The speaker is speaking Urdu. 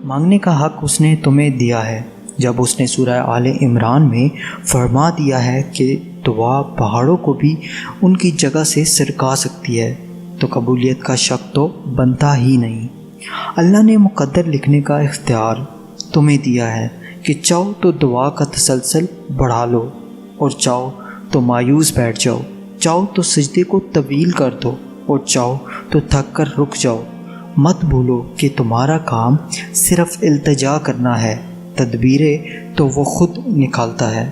مانگنے کا حق اس نے تمہیں دیا ہے۔ جب اس نے سورہ آل عمران میں فرما دیا ہے کہ دعا پہاڑوں کو بھی ان کی جگہ سے سرکا سکتی ہے، تو قبولیت کا شک تو بنتا ہی نہیں۔ اللہ نے مقدر لکھنے کا اختیار تمہیں دیا ہے کہ چاہو تو دعا کا تسلسل بڑھا لو اور چاہو تو مایوس بیٹھ جاؤ، چاہو تو سجدے کو طویل کر دو اور چاہو تو تھک کر رک جاؤ۔ مت بھولو کہ تمہارا کام صرف التجا کرنا ہے، تدبیریں تو وہ خود نکالتا ہے۔